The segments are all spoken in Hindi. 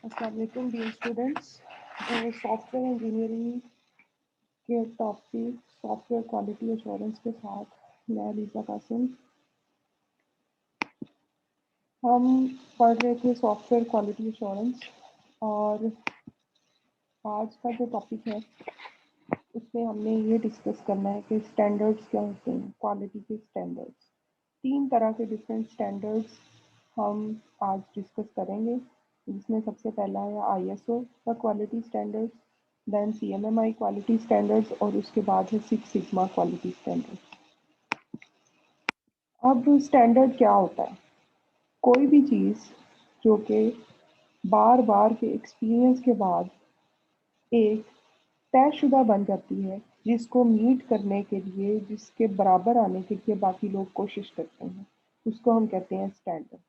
अस्सलाम वालेकुम डियर स्टूडेंट्स। सॉफ्टवेयर इंजीनियरिंग के टॉपिक सॉफ्टवेयर क्वालिटी एश्योरेंस के साथ मैं लीजा कासिम। हम पढ़ रहे थे सॉफ्टवेयर क्वालिटी एश्योरेंस और आज का जो टॉपिक है उसमें हमने ये डिस्कस करना है कि स्टैंडर्ड्स क्या होते हैं, क्वालिटी के स्टैंडर्ड्स। 3 तरह के डिफरेंट स्टैंडर्ड्स हम आज डिस्कस करेंगे, जिसमें सबसे पहला है आईएसओ का quality standards, then CMMI quality standards और उसके बाद है सिक्स सिग्मा क्वालिटी स्टैंडर्ड्स। अब स्टैंडर्ड क्या होता है? कोई भी चीज़ जो कि बार बार के एक्सपीरियंस के बाद एक तयशुदा बन जाती है, जिसको मीट करने के लिए, जिसके बराबर आने के लिए बाकी लोग कोशिश करते हैं, उसको हम कहते हैं स्टैंडर्ड।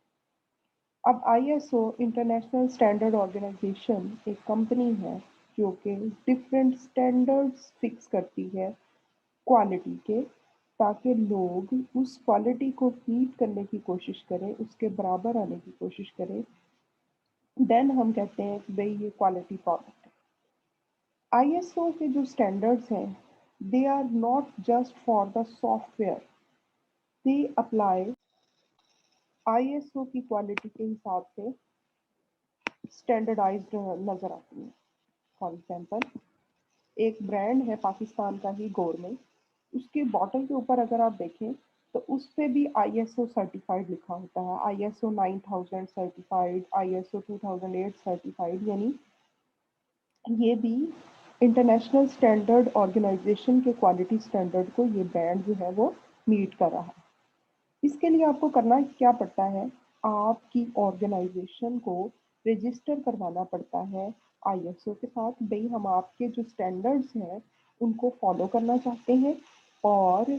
अब आईएसओ इंटरनेशनल स्टैंडर्ड ऑर्गेनाइजेशन एक कंपनी है जो कि डिफरेंट स्टैंडर्ड्स फिक्स करती है क्वालिटी के, ताकि लोग उस क्वालिटी को मीट करने की कोशिश करें, उसके बराबर आने की कोशिश करें। देन हम कहते हैं कि भाई ये क्वालिटी प्रोडक्ट है। आईएसओ के जो स्टैंडर्ड्स हैं, they are not just for the software, they apply ISO की क्वालिटी के हिसाब से स्टैंडर्डाइज्ड नज़र आती है। फॉर एग्जांपल, एक ब्रांड है पाकिस्तान का ही गौरमेंट, उसके बॉटल के ऊपर अगर आप देखें तो उस पे भी आईएसओ सर्टिफाइड लिखा होता है, आईएसओ 9000 सर्टिफाइड, आईएसओ 2008 सर्टिफाइड। यानी ये भी इंटरनेशनल स्टैंडर्ड ऑर्गेनाइजेशन के क्वालिटी स्टैंडर्ड को ये ब्रांड जो है वो मीट कर रहा है। इसके लिए आपको करना क्या पड़ता है? आपकी ऑर्गेनाइजेशन को रजिस्टर करवाना पड़ता है आईएसओ के साथ। भाई हम आपके जो स्टैंडर्ड्स हैं उनको फॉलो करना चाहते हैं और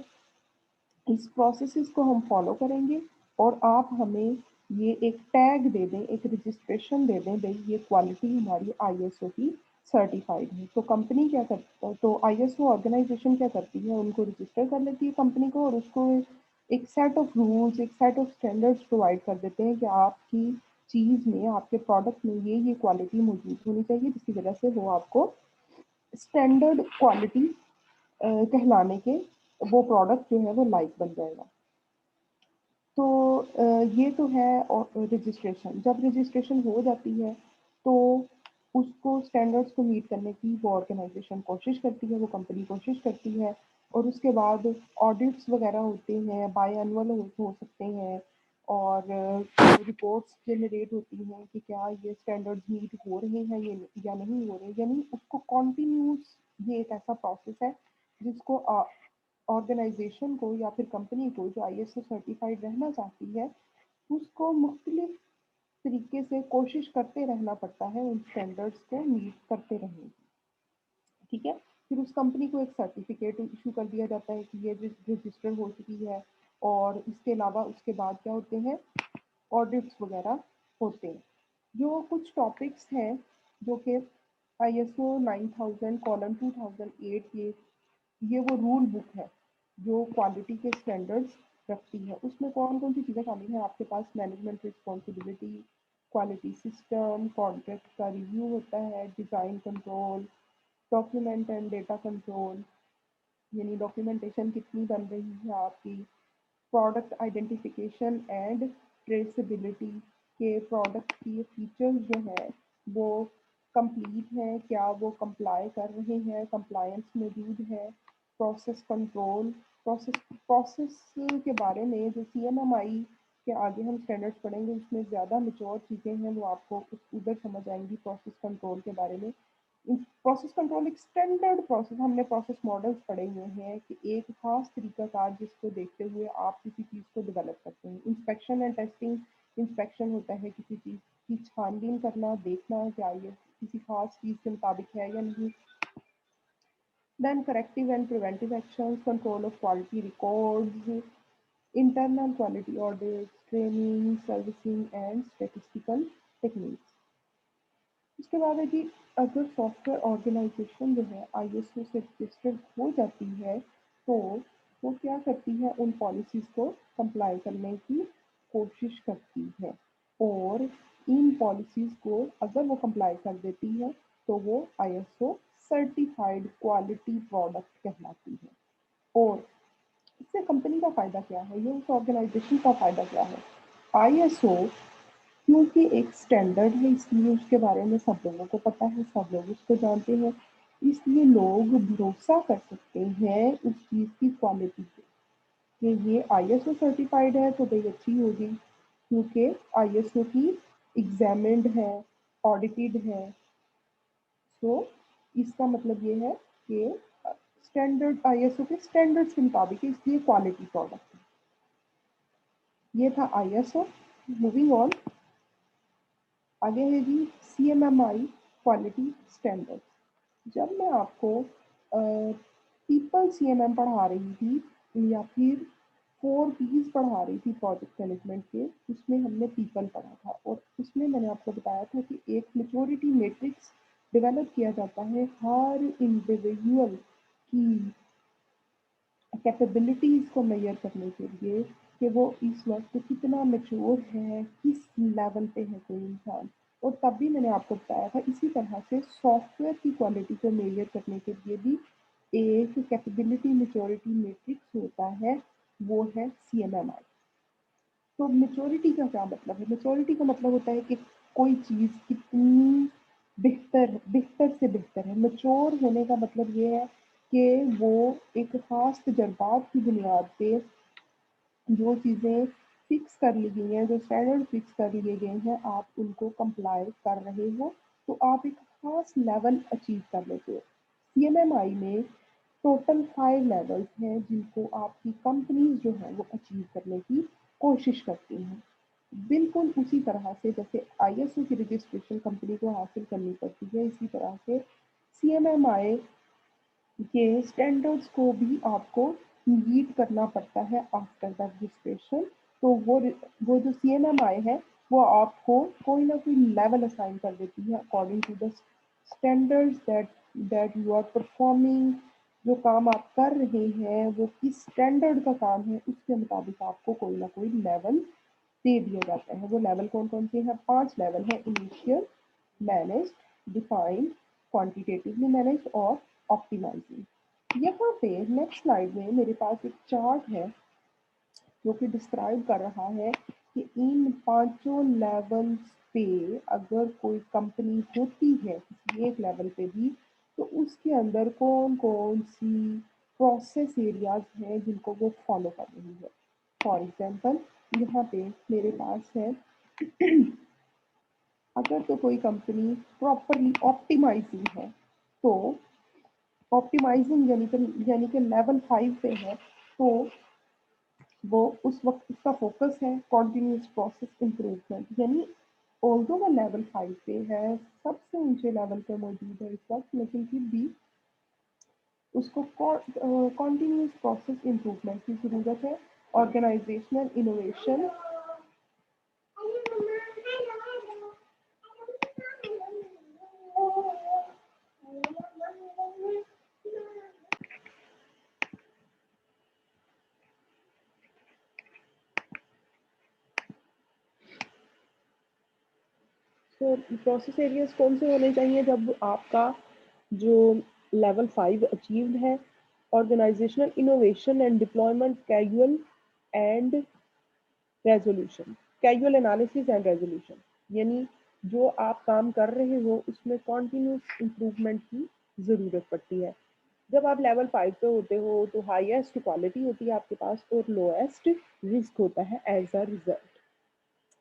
इस प्रोसेस को हम फॉलो करेंगे, और आप हमें ये एक टैग दे दें, एक रजिस्ट्रेशन दे दें, भाई ये क्वालिटी हमारी आईएसओ की सर्टिफाइड है। तो कंपनी क्या करता है, तो आईएसओ ऑर्गेनाइजेशन क्या करती है, उनको रजिस्टर कर लेती है कंपनी को, और उसको एक सेट ऑफ रूल्स, एक सेट ऑफ स्टैंडर्ड्स प्रोवाइड कर देते हैं कि आपकी चीज़ में, आपके प्रोडक्ट में ये क्वालिटी मौजूद होनी चाहिए, जिसकी वजह से वो आपको स्टैंडर्ड क्वालिटी कहलाने के वो प्रोडक्ट जो है वो लाइक बन जाएगा। तो ये तो है रजिस्ट्रेशन। जब रजिस्ट्रेशन हो जाती है तो उसको स्टैंडर्ड्स को मीट करने की वो ऑर्गेनाइजेशन कोशिश करती है, वो कंपनी कोशिश करती है, और उसके बाद ऑडिट्स वगैरह होते हैं, बाई एनुअल हो सकते हैं, और रिपोर्ट्स जनरेट होती हैं कि क्या ये स्टैंडर्ड्स मीट हो रहे हैं ये या नहीं हो रहे। यानी उसको कॉन्टीन्यूस, ये एक ऐसा प्रोसेस है जिसको ऑर्गेनाइजेशन को या फिर कंपनी को जो आईएसओ सर्टिफाइड रहना चाहती है, उसको मुख्तलिफ तरीके से कोशिश करते रहना पड़ता है उन स्टैंडर्ड्स को मीट करते रहने की। ठीक है, फिर उस कंपनी को एक सर्टिफिकेट इशू कर दिया जाता है कि ये रजिस्टर हो चुकी है। और इसके अलावा उसके बाद क्या होते हैं, ऑडिट्स वगैरह होते हैं। जो कुछ टॉपिक्स हैं जो कि आईएसओ 9000:2008, ये वो रूल बुक है जो क्वालिटी के स्टैंडर्ड्स रखती है। उसमें कौन कौन सी चीज़ें शामिल हैं? आपके पास management responsibility, quality system, contract का रिव्यू होता है, design control, document and data control, यानी डॉक्यूमेंटेशन कितनी बन रही है आपकी, प्रोडक्ट आइडेंटिफिकेशन एंड ट्रेसेबिलिटी के प्रोडक्ट की फीचर्स जो है वो कंप्लीट है, क्या वो कंप्लाई कर रहे हैं, कंप्लायंस मौजूद है, प्रोसेस कंट्रोल, प्रोसेस प्रोसेस के बारे में जो सीएमएमआई के आगे हम स्टैंडर्ड्स पढ़ेंगे उसमें ज़्यादा मेच्योर चीज़ें हैं, वो आपको उधर समझ आएंगी प्रोसेस कंट्रोल के बारे में। प्रोसेस कंट्रोल एक स्टैंडर्ड प्रोसेस, हमने प्रोसेस मॉडल्स पढ़े हुए हैं कि एक खास तरीकाकार जिसको देखते हुए आप किसी चीज़ को डेवलप करते हैं। इंस्पेक्शन एंड टेस्टिंग, इंस्पेक्शन होता है किसी चीज़ की छानबीन करना, देखना क्या ये किसी खास चीज़ के मुताबिक है या नहीं। Then corrective and preventive actions, control of quality records, internal quality audits, training, servicing and statistical techniques. उसके बाद है कि अगर सॉफ्टवेयर ऑर्गेनाइजेशन जो है आईएसओ से रजिस्टर्ड हो जाती है तो वो क्या करती है, उन पॉलिसीज़ को कंप्लाई करने की कोशिश करती है। और इन पॉलिसीज़ को अगर वो कंप्लाई कर देती है तो वो आईएसओ सर्टिफाइड क्वालिटी प्रोडक्ट कहलाती है। और इससे कंपनी का फ़ायदा क्या है, ये उस ऑर्गेनाइजेशन का फ़ायदा क्या है? आईएसओ क्योंकि एक स्टैंडर्ड है इसलिए उसके बारे में सब लोगों को पता है, सब लोग उसको जानते हैं, इसलिए लोग भरोसा कर सकते हैं उस चीज़ की क्वालिटी पे कि ये आईएसओ सर्टिफाइड है तो भाई अच्छी होगी, क्योंकि आईएसओ की एग्जामिन्ड है, ऑडिटेड है। तो इसका मतलब ये है कि स्टैंडर्ड आईएसओ के स्टैंडर्ड्स के मुताबिक इसलिए क्वालिटी प्रोडक्ट है। ये था आईएसओ। मूविंग ऑन, आगे है जी सीएमएमआई क्वालिटी स्टैंडर्ड। जब मैं आपको पीपल सीएमएम पढ़ा रही थी या फिर 4 Ps पढ़ा रही थी प्रोजेक्ट मैनेजमेंट के, उसमें हमने पीपल पढ़ा था और उसमें मैंने आपको बताया था कि एक मैच्योरिटी मैट्रिक्स डेवलप किया जाता है हर इंडिविजुअल की कैपेबिलिटीज़ को मेजर करने के लिए कि वो इस वक्त कितना मैच्योर है, किस लेवल पे है कोई इंसान। और तब भी मैंने आपको बताया था इसी तरह से सॉफ्टवेयर की क्वालिटी को मेजर करने के लिए भी एक कैपेबिलिटी मैच्योरिटी मैट्रिक्स होता है, वो है सीएमएमआई। तो मैच्योरिटी का क्या मतलब है? मैच्योरिटी का मतलब होता है कि कोई चीज़ कितनी बेहतर से बेहतर है। मैच्योर होने का मतलब ये है कि वो एक ख़ास तजर्बात की बुनियाद पे जो चीज़ें फिक्स कर ली गई हैं, जो स्टैंडर्ड फिक्स कर लिए गए हैं, आप उनको कंप्लाई कर रहे हो, तो आप एक ख़ास लेवल अचीव कर लेते हो। सीएमएमआई में टोटल 5 लेवल्स हैं जिनको आपकी कंपनीज़ जो हैं वो अचीव करने की कोशिश करती हैं। बिल्कुल उसी तरह से जैसे आईएसओ की रजिस्ट्रेशन कंपनी को हासिल करनी पड़ती है, इसी तरह से सीएमएमआई के स्टैंडर्ड्स को भी आपको मीट करना पड़ता है आफ्टर द रजिस्ट्रेशन। तो वो जो सीएमएमआई है वो आपको कोई ना कोई लेवल असाइन कर देती है according to the standards that you are performing. जो काम आप कर रहे हैं वो किस स्टैंडर्ड का काम है उसके मुताबिक आपको कोई ना कोई लेवल दे दिया जाता है। वो लेवल कौन कौन से हैं? 5 लेवल हैं: initial, managed, defined, quantitatively managed और ऑप्टिमाइजिंग। यहाँ पे नेक्स्ट स्लाइड में मेरे पास एक चार्ट है जो कि डिस्क्राइब कर रहा है कि इन 5 लेवल्स पे अगर कोई कंपनी होती है किसी एक लेवल पे भी, तो उसके अंदर कौन कौन सी प्रोसेस एरियाज हैं जिनको वो फॉलो कर रही है। फॉर एग्जांपल यहाँ पे मेरे पास है अगर तो कोई कंपनी प्रॉपरली ऑप्टिमाइजिंग है, तो ऑप्टिमाइजिंग यानी कि लेवल 5 पे है, तो वो उस वक्त उसका फोकस है कॉन्टिन्यूस प्रोसेस इम्प्रूवमेंट। यानी ऑल्दो वो लेवल 5 पे है, सबसे ऊंचे लेवल पे मौजूद है इस वक्त, लेकिन फिर भी उसको कॉन्टिन्यूस प्रोसेस इम्प्रूवमेंट की ज़रूरत है। ऑर्गेनाइजेशनल इनोवेशन तो प्रोसेस एरियाज कौन से होने चाहिए जब आपका जो लेवल 5 अचीव्ड है? Organisational innovation and deployment, causal and resolution, causal analysis and resolution. यानी जो आप काम कर रहे हो उसमें कॉन्टिन्यूस इम्प्रूवमेंट की ज़रूरत पड़ती है। जब आप लेवल 5 पे होते हो तो हाईएस्ट क्वालिटी होती है आपके पास और लोएस्ट रिस्क होता है एज अ रिजल्ट।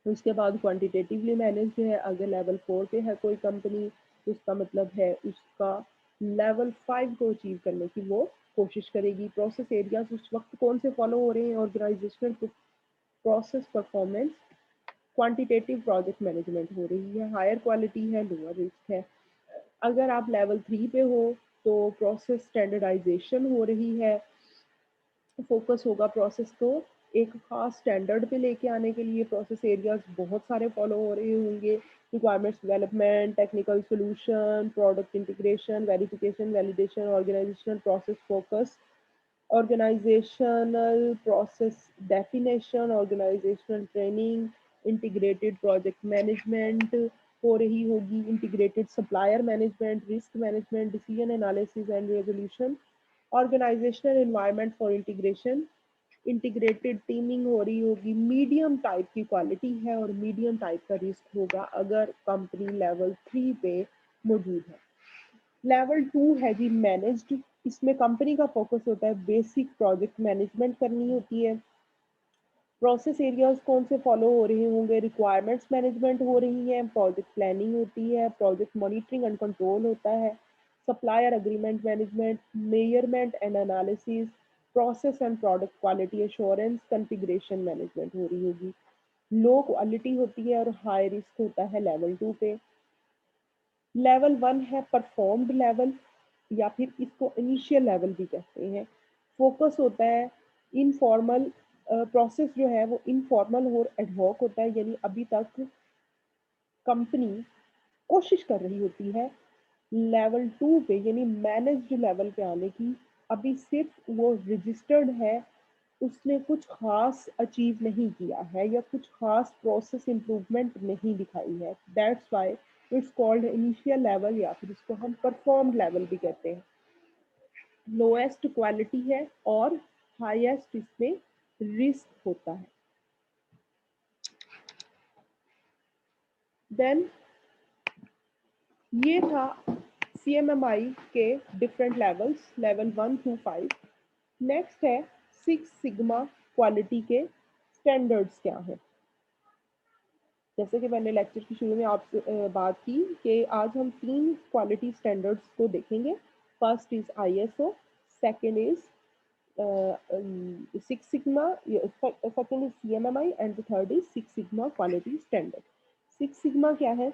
उसके बाद क्वांटिटेटिवली मैनेज्ड है। अगर लेवल 4 पे है कोई कंपनी तो उसका मतलब है उसका लेवल 5 को अचीव करने की वो कोशिश करेगी। प्रोसेस एरियाज उस वक्त कौन से फॉलो हो रहे हैं? Organisational process performance, quantitative project management हो रही है। हायर क्वालिटी है, लोअर रिस्क है। अगर आप लेवल 3 पे हो तो प्रोसेस स्टैंडर्डाइजेशन हो रही है। फोकस होगा प्रोसेस को एक खास स्टैंडर्ड पे लेके आने के लिए। प्रोसेस एरियाज बहुत सारे फॉलो हो रहे होंगे: requirements development, technical solution, product integration, verification, validation, organisational process focus, organisational process definition, organisational training, integrated project management हो रही होगी, integrated supplier management, risk management, decision analysis and resolution, organisational environment for integration, integrated teaming हो रही होगी, मीडियम टाइप की क्वालिटी है और मीडियम टाइप का रिस्क होगा अगर कंपनी लेवल 3 पे मौजूद है। लेवल 2 है जी मैनेज्ड, इसमें कंपनी का फोकस होता है बेसिक प्रोजेक्ट मैनेजमेंट करनी होती है। प्रोसेस एरियाज कौन से फॉलो हो रहे होंगे, रिक्वायरमेंट्स मैनेजमेंट हो रही है, प्रोजेक्ट प्लानिंग होती है, प्रोजेक्ट मॉनिटरिंग एंड कंट्रोल होता है, supplier agreement management, measurement and analysis, process and product quality assurance, configuration management हो रही होगी। लो क्वालिटी होती है और हाई रिस्क होता है लेवल 2 पे। लेवल 1 है परफॉर्म्ड लेवल या फिर इसको इनिशियल लेवल भी कहते हैं। फोकस होता है इनफॉर्मल, प्रोसेस जो है वो इनफॉर्मल और एडहॉक होता है, यानी अभी तक कंपनी कोशिश कर रही होती है लेवल 2 पे यानी मैनेज्ड लेवल पे आने की। अभी सिर्फ वो रजिस्टर्ड है, उसने कुछ खास अचीव नहीं किया है या कुछ खास प्रोसेस इंप्रूवमेंट नहीं दिखाई है। That's why it's called initial level या फिर इसको हम परफॉर्म्ड लेवल भी कहते हैं। लोएस्ट क्वालिटी है और हाईएस्ट इसमें रिस्क होता है। देन ये था CMMI के different levels, level 1 to 5। Next है सिक्स सिग्मा क्वालिटी के स्टैंडर्ड्स क्या है। जैसे कि मैंने लेक्चर की शुरू में आपसे बात की कि आज हम 3 क्वालिटी स्टैंडर्ड्स को देखेंगे। First is ISO, second is six sigma, second is CMMI and the third is six sigma quality standard. Six sigma क्या है?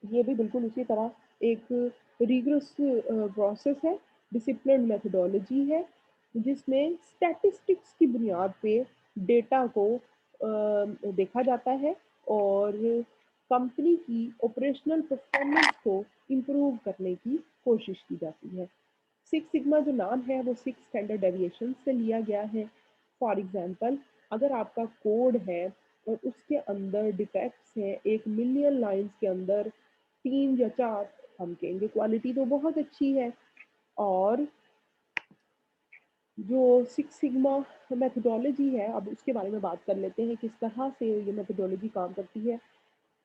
ये भी बिल्कुल उसी तरह एक रिगरस प्रोसेस है, डिसिप्लिन मेथडोलॉजी है, जिसमें स्टैटिस्टिक्स की बुनियाद पे डेटा को देखा जाता है और कंपनी की ऑपरेशनल परफॉर्मेंस को इम्प्रूव करने की कोशिश की जाती है। सिक्स सिग्मा जो नाम है वो सिक्स स्टैंडर्ड डेविएशन से लिया गया है। फॉर एग्जांपल, अगर आपका कोड है और उसके अंदर डिफेक्ट्स हैं 1 मिलियन लाइंस के अंदर 3 या 4, हम कहेंगे क्वालिटी तो बहुत अच्छी है। और जो सिक्स सिग्मा मेथडोलॉजी है, अब उसके बारे में बात कर लेते हैं किस तरह से ये मेथडोलॉजी काम करती है।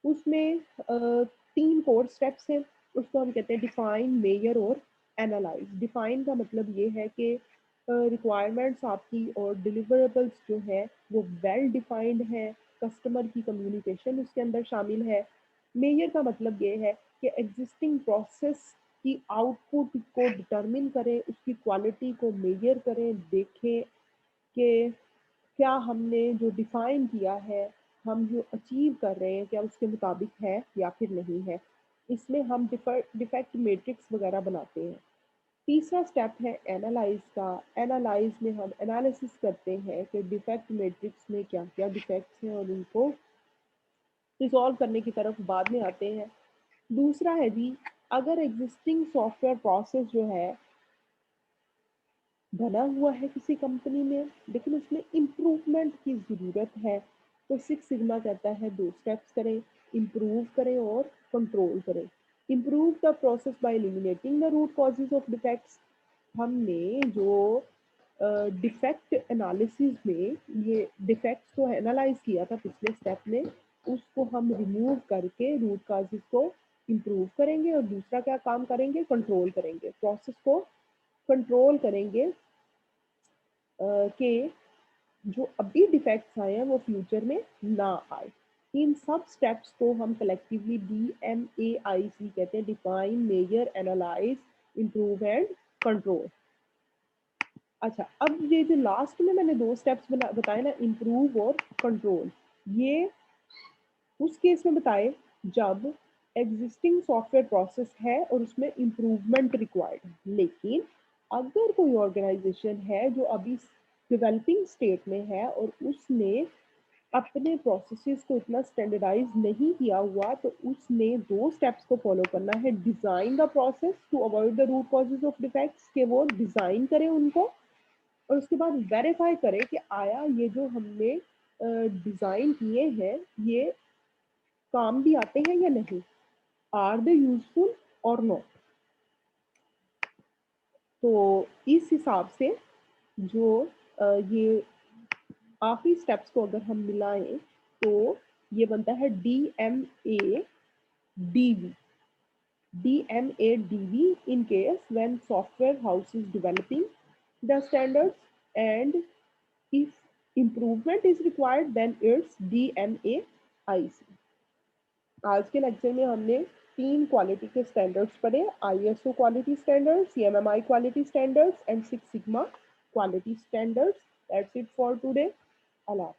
उसमें 3 कोर स्टेप्स हैं, उसको हम कहते हैं डिफाइन, मेजर और एनालाइज। डिफाइन का मतलब ये है कि रिक्वायरमेंट्स आपकी और डिलीवरेबल्स जो है वो वेल डिफाइंड है, कस्टमर की कम्युनिकेशन उसके अंदर शामिल है। मेजर का मतलब ये है कि एग्जिस्टिंग प्रोसेस की आउटपुट को डिटरमिन करें, उसकी क्वालिटी को मेजर करें, देखें कि क्या हमने जो डिफाइन किया है, हम जो अचीव कर रहे हैं, क्या उसके मुताबिक है या फिर नहीं है। इसमें हम डिफेक्ट मैट्रिक्स वगैरह बनाते हैं। तीसरा स्टेप है एनालाइज का। एनालाइज में हम एनालिसिस करते हैं कि डिफेक्ट मैट्रिक्स में क्या क्या डिफेक्ट्स हैं और उनको रिजॉल्व करने की तरफ बाद में आते हैं। दूसरा है जी, अगर एग्जिस्टिंग सॉफ्टवेयर प्रोसेस जो है बना हुआ है किसी कंपनी में लेकिन उसमें इम्प्रूवमेंट की ज़रूरत है, तो सिक्स सिग्मा कहता है 2 स्टेप्स करें, इम्प्रूव करें और कंट्रोल करें। Improve the process by eliminating the root causes of defects. हमने जो डिफेक्ट एनालिसिस में ये डिफेक्ट्स को एनालाइज किया था पिछले स्टेप में, उसको हम रिमूव करके रूट कॉजेज को इम्प्रूव करेंगे। और दूसरा क्या काम करेंगे? कंट्रोल करेंगे, प्रोसेस को कंट्रोल करेंगे कि जो अभी डिफेक्ट्स आए हैं वो फ्यूचर में ना आए। इन सब स्टेप्स को हम कलेक्टिवली DMAIC कहते हैं, define, measure, analyse, improve and control. अच्छा, अब ये जो लास्ट में मैंने 2 स्टेप्स बताए ना, इम्प्रूव और कंट्रोल, ये उस केस में बताए जब एग्जिस्टिंग सॉफ्टवेयर प्रोसेस है और उसमें इम्प्रूवमेंट रिक्वायर्ड है। लेकिन अगर कोई ऑर्गेनाइजेशन है जो अभी डेवलपिंग स्टेट में है और उसने अपने प्रोसेसेस को इतना स्टैंडर्डाइज नहीं किया हुआ, तो उसने 2 स्टेप्स को फॉलो करना है। Design the process to avoid the root causes of defects, के वो डिजाइन करें उनको और उसके बाद वेरीफाई करें कि आया ये जो हमने डिज़ाइन किए हैं ये काम भी आते हैं या नहीं, आर दे यूजफुल और नॉट। तो इस हिसाब से जो ये आखिरी स्टेप्स को अगर हम मिलाएं तो ये बनता है DMA-DV। DMA-DV in case when software house is developing the standards, and if improvement is required then it's DMA-IC। आज के लेक्चर में हमने 3 क्वालिटी के स्टैंडर्ड्स पढ़े, ISO quality standards, CMMI quality standards and 6 sigma quality standards. That's it for today. Allah.